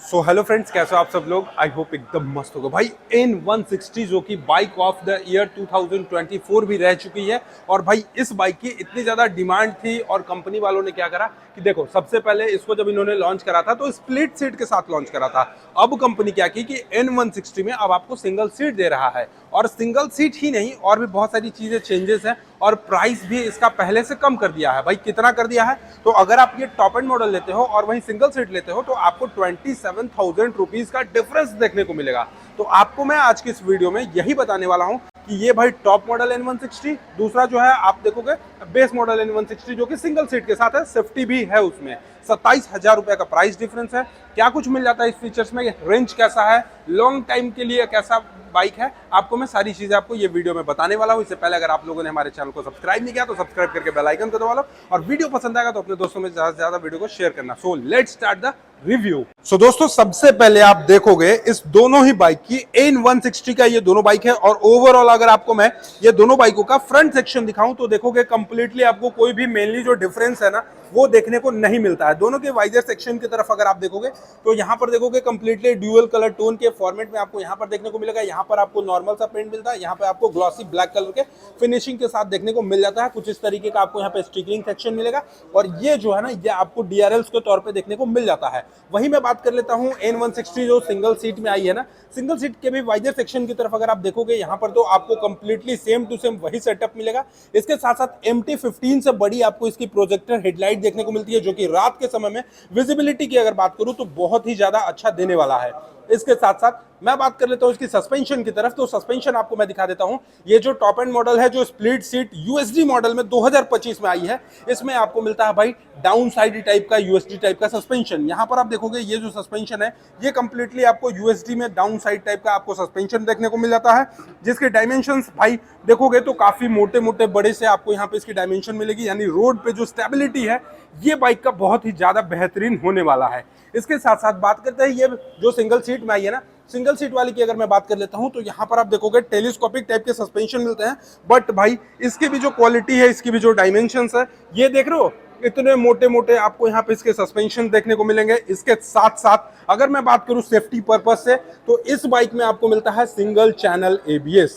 So hello friends, कैसे हो आप सब लोग। आई होप एकदम मस्त होगा भाई। N160 जो कि बाइक ऑफ द ईयर 2024 भी रह चुकी है। और भाई इस बाइक की इतनी ज़्यादा डिमांड थी और कंपनी वालों ने क्या करा कि देखो, सबसे पहले इसको जब इन्होंने लॉन्च करा था तो स्प्लिट सीट के साथ लॉन्च करा था। अब कंपनी क्या की कि N160 में अब आपको सिंगल सीट दे रहा है। और सिंगल सीट ही नहीं, और भी बहुत सारी चीज़ें चेंजेस हैं और प्राइस भी इसका पहले से कम कर दिया है। भाई कितना कर दिया है, तो अगर आप ये टॉप एंड मॉडल लेते हो और वहीं सिंगल सीट लेते हो तो आपको 27,000 रुपीज का डिफरेंस देखने को मिलेगा। तो आपको मैं आज की इस वीडियो में यही बताने वाला हूं कि ये भाई टॉप मॉडल N160, दूसरा जो है आप देखोगे बेस मॉडल N160 जो कि सिंगल सीट के साथ है, सेफ्टी भी है उसमें। 27,000 रुपए का प्राइस डिफरेंस है। क्या कुछ मिल जाता है इस फीचर्स में, रेंज कैसा है, लॉन्ग टाइम के लिए कैसा बाइक है, आपको मैं सारी चीजें आपको ये वीडियो में बताने वाला हूं। इससे पहले अगर आप लोगों ने हमारे चैनल को सब्सक्राइब नहीं किया तो सब्सक्राइब करके बेल आइकन को दबा लो, और वीडियो पसंद आएगा तो अपने दोस्तों में ज्यादा से ज्यादा वीडियो को शेयर करना। So let's start the review. So दोस्तों, सबसे पहले आप देखोगे इस दोनों ही बाइक की N160 का ये दोनों बाइक है। और ओवरऑल अगर आपको मैं ये दोनों बाइकों का फ्रंट सेक्शन दिखाऊं तो देखोगे कंप्लीटली आपको कोई भी मेनली जो डिफरेंस है ना वो देखने को नहीं मिलता है। दोनों के वाइजर सेक्शन की तरफ अगर आप देखोगे तो यहाँ पर देखोगे कंप्लीटली ड्यूअल कलर टोन के फॉर्मेट में आपको यहाँ पर देखने को मिलेगा। यहाँ पर आपको नॉर्मल सा पेंट मिलता है, यहाँ पे आपको ग्लॉसी ब्लैक कलर के फिनिशिंग के साथ देखने को मिल जाता है। कुछ इस तरीके का आपको यहाँ पे स्टिकरिंग सेक्शन मिलेगा और ये जो है ना ये आपको DRLs के तौर पे देखने को मिल जाता है। वहीं मैं बात कर लेता हूँ N160 जो सिंगल सीट में आई है ना, सिंगल सीट के भी वाइजर सेक्शन की तरफ अगर आप देखोगे यहाँ पर तो आपको कंप्लीटली सेम टू सेम वही सेटअप मिलेगा। इसके साथ साथ MT15 से बड़ी आपको इसकी प्रोजेक्टर हेडलाइट देखने को मिलती है जो कि रात के समय में विजिबिलिटी की अगर बात करूं तो बहुत ही ज्यादा अच्छा देने वाला है। इसके साथ साथ मैं बात कर लेता हूं इसकी सस्पेंशन की तरफ, तो सस्पेंशन आपको मैं दिखा देता हूं। ये जो टॉप एंड मॉडल है जो स्प्लिट सीट USD मॉडल में 2025 में आई है, इसमें आपको मिलता है भाई डाउन साइड टाइप का USD टाइप का सस्पेंशन। यहां पर आप देखोगे ये जो सस्पेंशन है ये कंप्लीटली आपको USD में डाउन साइड टाइप का आपको सस्पेंशन देखने को मिल जाता है, जिसके डायमेंशंस भाई देखोगे तो काफी मोटे मोटे बड़े से आपको यहाँ पे इसकी डायमेंशन मिलेगी। यानी रोड पे जो स्टेबिलिटी है ये बाइक का बहुत ही ज्यादा बेहतरीन होने वाला है। इसके साथ साथ बात करते हैं ये जो सिंगल सीट में आई है ना, सिंगल सीट वाली की अगर मैं बात कर लेता हूं तो यहाँ पर आप देखोगे टेलीस्कोपिक टाइप के सस्पेंशन मिलते हैं। बट भाई इसकी भी जो क्वालिटी है, इसकी भी जो डायमेंशंस है, ये देख रहे हो इतने मोटे मोटे आपको यहाँ पे इसके सस्पेंशन देखने को मिलेंगे। इसके साथ साथ अगर मैं बात करूं सेफ्टी पर्पज से तो इस बाइक में आपको मिलता है सिंगल चैनल ABS।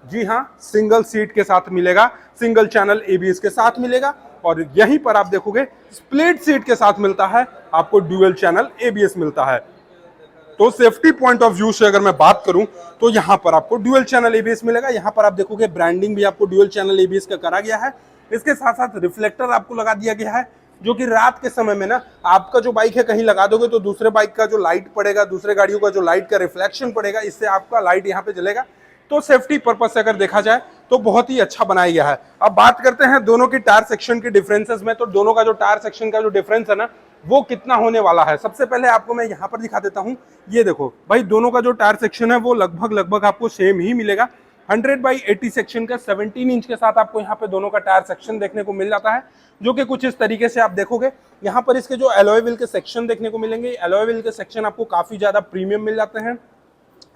जी हाँ, सिंगल सीट के साथ मिलेगा, सिंगल चैनल ABS के साथ मिलेगा। और यहीं पर आप देखोगे स्प्लिट सीट के साथ मिलता है आपको ड्यूअल चैनल ABS मिलता है। तो सेफ्टी पॉइंट ऑफ व्यू से अगर मैं बात करूं तो यहां पर आपको ड्यूअल चैनल ABS मिलेगा। यहां पर आप देखोगे ब्रांडिंग भी आपको ड्यूअल चैनल ABS का करा गया है। इसके साथ साथ रिफ्लेक्टर आपको लगा दिया गया है जो कि रात के समय में ना आपका जो बाइक है कहीं लगा दोगे तो दूसरे बाइक का जो लाइट पड़ेगा, दूसरे गाड़ियों का जो लाइट का रिफ्लेक्शन पड़ेगा, इससे आपका लाइट यहाँ पे जलेगा। तो सेफ्टी पर्पज से अगर देखा जाए तो बहुत ही अच्छा बनाया गया है। अब बात करते हैं दोनों की टायर सेक्शन के डिफरेंसेस में, तो दोनों का जो टायर सेक्शन का जो डिफरेंस है ना वो कितना होने वाला है। सबसे पहले आपको मैं यहाँ पर दिखा देता हूँ। ये देखो भाई, दोनों का जो टायर सेक्शन है वो लगभग आपको सेम ही मिलेगा। 100/80 सेक्शन का 17 इंच के साथ आपको यहाँ पे दोनों का टायर सेक्शन देखने को मिल जाता है, जो कि कुछ इस तरीके से आप देखोगे। यहाँ पर इसके जो एलॉय व्हील के सेक्शन देखने को मिलेंगे, एलॉय व्हील के सेक्शन आपको काफी ज्यादा प्रीमियम मिल जाते हैं।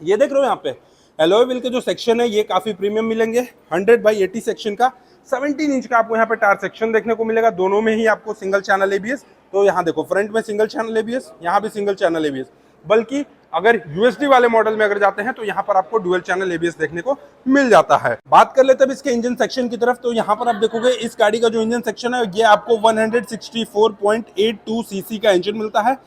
ये देख रहे हो यहाँ पे एलॉय व्हील के जो सेक्शन है ये काफी प्रीमियम मिलेंगे। 100/80 सेक्शन का 17 इंच का आपको यहाँ पे टायर सेक्शन देखने को मिलेगा। दोनों में ही आपको सिंगल चैनल ABS, तो यहाँ देखो फ्रंट में सिंगल चैनल ABS, यहाँ भी सिंगल चैनल ABS। बल्कि अगर USD वाले मॉडल में अगर जाते हैं तो यहाँ पर आपको डुअल चैनल ABS देखने को मिल जाता है। बात कर लेते हैं इसके इंजन सेक्शन की तरफ, तो यहाँ पर आप देखोगे इस गाड़ी का जो इंजन सेक्शन है ये आपको 164.82 cc का इंजन मिलता है।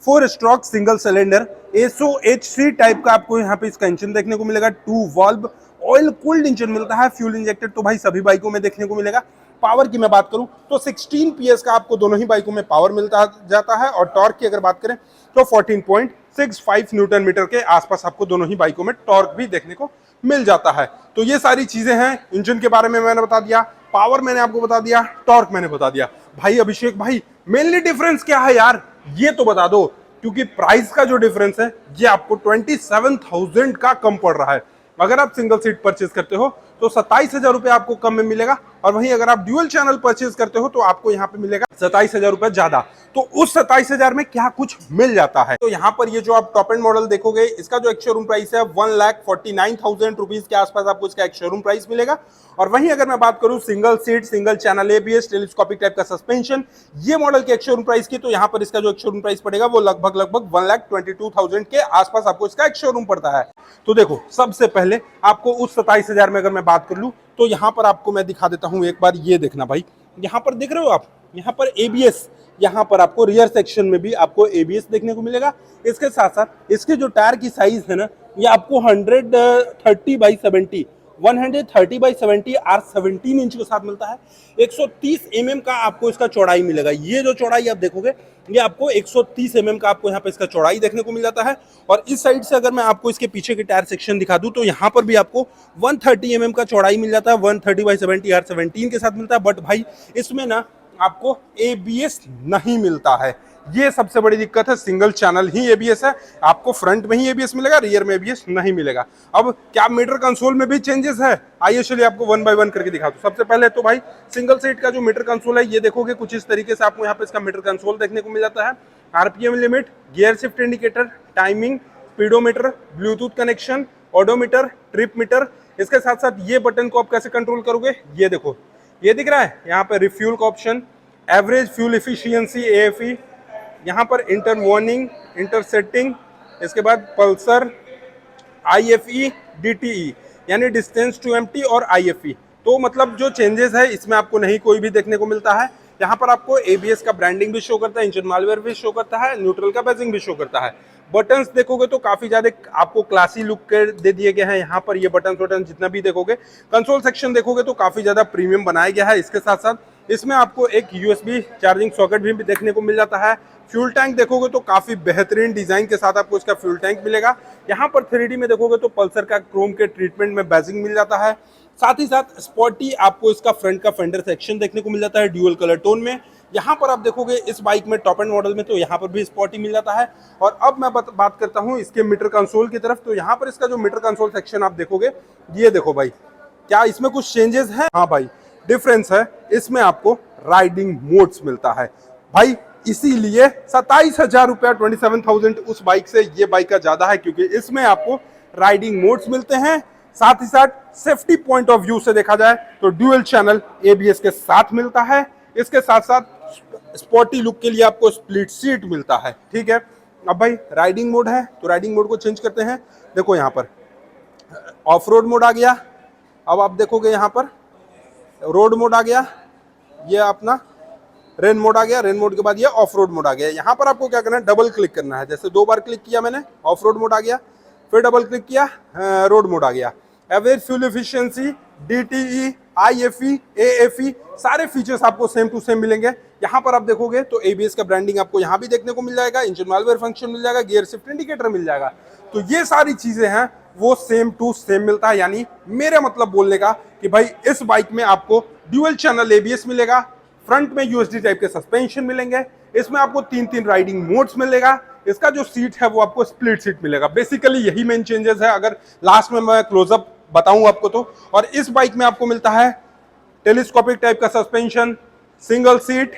4 stroke single cylinder SOHC type का आपको यहाँ पे इसका इंजन देखने को मिलेगा। 2 वाल्व ऑयल कूल्ड इंजन मिलता है, फ्यूल इंजेक्टेड, तो भाई सभी बाइकों में देखने को मिलेगा। पावर की मैं बात करूं तो 16 PS का आपको दोनों ही बाइकों में पावर मिलता जाता है। और टॉर्क की अगर बात करें तो 14.65 न्यूटन मीटर के आसपास आपको दोनों ही बाइकों में टॉर्क भी देखने को मिल जाता है। तो ये सारी चीजें हैं। इंजन के बारे में मैंने बता दिया, पावर मैंने आपको बता दिया, टॉर्क मैंने बता दिया। भाई अभिषेक भाई, मेनली डिफरेंस क्या है यार, ये तो बता दो, क्योंकि प्राइस का जो डिफरेंस है ये आपको 27,000 का कम पड़ रहा है। अगर आप सिंगल सीट परचेज करते हो तो 27,000 रुपए आपको कम में मिलेगा। और वहीं अगर आप ड्यूअल चैनल परचेज करते हो तो आपको यहाँ पे मिलेगा 27,000 रुपए ज्यादा। तो उस 27,000 में क्या कुछ मिल जाता है, तो यहाँ पर ये जो आप टॉप एंड मॉडल देखोगे इसका जो एक शोरूम प्राइस है 1,49,000 रुपीज के आसपास आपको इसका एक शोरूम प्राइस मिलेगा। और वहीं अगर मैं बात करूं single seat, single channel ABS, telescopic type का सस्पेंशन, ये मॉडल के एक शोरूम प्राइस की, तो यहाँ पर इसका जो एक शोरूम प्राइस पड़ेगा वो लगभग 1,22,000 के आसपास आपको इसका एक शोरूम पड़ता है। तो देखो सबसे पहले आपको उस 27,000 में अगर मैं बात कर लूं तो यहाँ पर आपको मैं दिखा देता हूं, एक बार ये देखना भाई, यहाँ पर देख रहे हो आप, यहाँ पर एबीएस, यहाँ पर आपको रियर सेक्शन में भी आपको एबीएस देखने को मिलेगा। इसके साथ साथ इसके जो टायर की साइज है ना, ये आपको 130/70 आर 17 इंच के साथ मिलता है। 130 mm का आपको इसका चौड़ाई मिलेगा। ये जो चौड़ाई आप देखोगे ये आपको 130 mm का आपको यहाँ पे इसका चौड़ाई देखने को मिल जाता है। और इस साइड से अगर मैं आपको इसके पीछे की टायर सेक्शन दिखा दूं तो यहाँ पर भी आपको 130 mm का चौड़ाई मिल जाता है, 130/70 आर 17 के साथ मिलता है। बट भाई इसमें ना आपको एबीएस नहीं मिलता है, ये सबसे बड़ी दिक्कत है। सिंगल चैनल ही एबीएस है, आपको फ्रंट में ही एबीएस मिलेगा, रियर में एबीएस नहीं मिलेगा। अब क्या मीटर कंसोल में भी चेंजेस है, आइए चलिए आपको वन बाय वन करके दिखा दूं। सबसे पहले तो भाई सिंगल सीट का जो मीटर कंसोल है ये देखोगे कुछ इस तरीके से आपको यहाँ पे इसका मीटर कंसोल देखने को मिल जाता है। RPM limit, gear shift indicator, timing, speedometer, Bluetooth connection, odometer, trip meter. इसके साथ साथ ये बटन को आप कैसे कंट्रोल करोगे, ये देखो, ये दिख रहा है यहाँ पे रिफ्यूल का ऑप्शन, एवरेज फ्यूल एफिशिएंसी एएफई, यहाँ पर इंटर वार्निंग, इंटर सेटिंग, इसके बाद पल्सर, आईएफई, डीटीई यानी डिस्टेंस टू एम्प्टी और आईएफई। तो मतलब जो चेंजेस है इसमें आपको नहीं कोई भी देखने को मिलता है। यहाँ पर आपको एबीएस का ब्रांडिंग भी शो करता है, इंजन मालवेयर भी शो करता है, न्यूट्रल का बैजिंग भी शो करता है। बटन्स देखोगे तो काफी ज्यादा आपको क्लासी लुक के दे दिए गए हैं। यहाँ पर ये बटन जितना भी देखोगे, कंसोल सेक्शन देखोगे तो काफी ज्यादा प्रीमियम बनाया गया है। इसके साथ साथ इसमें आपको एक यूएसबी चार्जिंग सॉकेट भी देखने को मिल जाता है। फ्यूल टैंक देखोगे तो काफी बेहतरीन डिजाइन के साथ आपको इसका फ्यूल टैंक मिलेगा। यहाँ पर 3D में देखोगे तो पल्सर का क्रोम के ट्रीटमेंट में बैजिंग मिल जाता है। साथ ही साथ स्पॉटी आपको इसका फ्रंट का फेंडर सेक्शन देखने को मिल जाता है ड्यूअल कलर टोन में। यहाँ पर आप देखोगे इस बाइक में टॉप एंड मॉडल में तो यहाँ पर भी स्पॉटी मिल जाता है। और अब मैं बात करता हूँ इसके मीटर कंसोल की तरफ, तो यहाँ पर इसका जो मीटर कंसोल सेक्शन आप देखोगे, ये देखो भाई, क्या इसमें कुछ चेंजेस है? हाँ भाई, डिफरेंस है, इसमें आपको राइडिंग मोड्स मिलता है भाई। इसीलिए 27,000 रुपया 27,000 उस बाइक से ये बाइक का ज्यादा है, क्योंकि इसमें आपको राइडिंग मोड्स मिलते हैं। साथ ही साथ सेफ्टी पॉइंट ऑफ व्यू से देखा जाए तो ड्यूअल चैनल एबीएस के साथ मिलता है। इसके साथ साथ स्पोर्टी लुक के लिए आपको स्प्लिट सीट मिलता है। ठीक है, अब भाई राइडिंग मोड है तो राइडिंग मोड को चेंज करते हैं। देखो यहाँ पर ऑफ रोड मोड आ गया। अब आप देखोगे यहाँ पर रोड मोड आ गया, ये अपना रेन मोड आ गया। रेन मोड के बाद ये ऑफ रोड मोड आ गया। यहाँ पर आपको क्या करना है, डबल क्लिक करना है। जैसे 2 बार क्लिक किया मैंने, ऑफ रोड मोड आ गया, फिर डबल क्लिक किया, रोड मोड आ गया। एवरेज फ्यूल एफिशिएंसी, डीटीई, आईएफई, एएफई, सारे फीचर्स आपको सेम टू सेम मिलेंगे। यहाँ पर आप देखोगे तो एबीएस का ब्रांडिंग आपको यहाँ भी देखने को मिल जाएगा, इंजन मालवेयर फंक्शन मिल जाएगा, गियर शिफ्ट इंडिकेटर मिल जाएगा। तो ये सारी चीजें हैं वो सेम टू सेम मिलता है। यानी मेरे मतलब बोलने का कि भाई इस बाइक में आपको ड्यूअल चैनल एबीएस मिलेगा, फ्रंट में यूएसडी टाइप के सस्पेंशन मिलेंगे, इसमें आपको 3 राइडिंग मोड्स मिलेगा, इसका जो सीट है वो आपको स्प्लिट सीट मिलेगा। बेसिकली यही मेन चेंजेस है, अगर लास्ट में मैं क्लोजअप बताऊं आपको तो। और इस बाइक में आपको मिलता है टेलीस्कोपिक टाइप का suspension, single seat,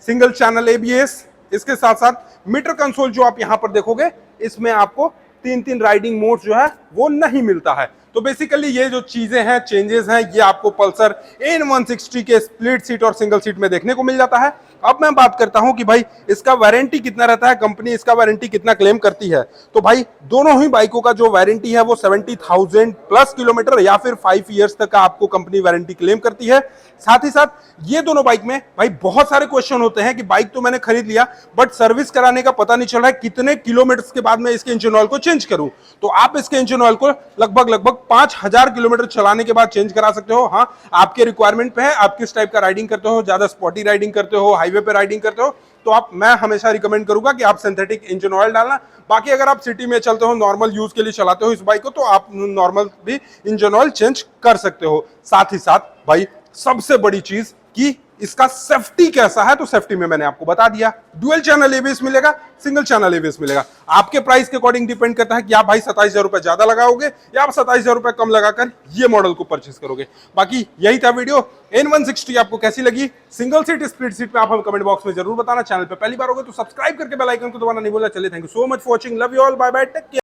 single channel ABS. इसके साथ साथ मीटर कंसोल जो आप यहां पर देखोगे, इसमें आपको 3 राइडिंग मोड्स जो है वो नहीं मिलता है। तो बेसिकली ये जो चीजें हैं, चेंजेस हैं, ये आपको पल्सर N160 के स्प्लिट सीट और सिंगल सीट में देखने को मिल जाता है। अब मैं बात करता हूं कि भाई इसका वारंटी कितना रहता है, कंपनी इसका वारंटी कितना क्लेम करती है। तो भाई दोनों ही बाइकों का जो वारंटी है वो 70,000 प्लस किलोमीटर या फिर 5 ईयर्स तक का आपको कंपनी वारंटी क्लेम करती है। साथ ही साथ ये दोनों बाइक में भाई बहुत सारे क्वेश्चन होते हैं कि बाइक तो मैंने खरीद लिया बट सर्विस कराने का पता नहीं चल रहा है कितने किलोमीटर के बाद मैं इसके इंजन ऑयल को चेंज करूं। तो आप इसके इंजन ऑयल को लगभग 5,000 किलोमीटर चलाने के बाद चेंज करा सकते हो। हाँ, आपके रिक्वायरमेंट पे है, आप किस टाइप का राइडिंग करते हो, ज्यादा स्पॉटी राइडिंग करते हो, हाईवे पे राइडिंग करते हो, तो मैं हमेशा रिकमेंड करूंगा कि आप सिंथेटिक इंजन ऑयल डालना। बाकी अगर आप सिटी में चलते हो, नॉर्मल यूज के लिए चलाते हो इस बाइक को, तो आप नॉर्मल भी इंजन ऑयल चेंज कर सकते हो। साथ ही साथ भाई सबसे बड़ी चीज कि इसका सेफ्टी कैसा है, तो सेफ्टी में मैंने आपको बता दिया, डुअल चैनल एबीएस मिलेगा, सिंगल चैनल एबीएस मिलेगा। आपके प्राइस के अकॉर्डिंग डिपेंड करता है कि आप भाई 27,000 रुपए ज्यादा लगाओगे या आप 27,000 रुपए कम लगाकर ये मॉडल को परचेस करोगे। बाकी यही था वीडियो। N160 आपको कैसी लगी, सिंगल सीट स्प्लिट सीट पे आप हमें कमेंट बॉक्स में जरूर बताना। चैनल पे पहली बार होगे तो सब्सक्राइब करके बेल आइकन को दबाना नहीं भूलना। चलिए, thank you so much for watching, love you all, bye bye, take care.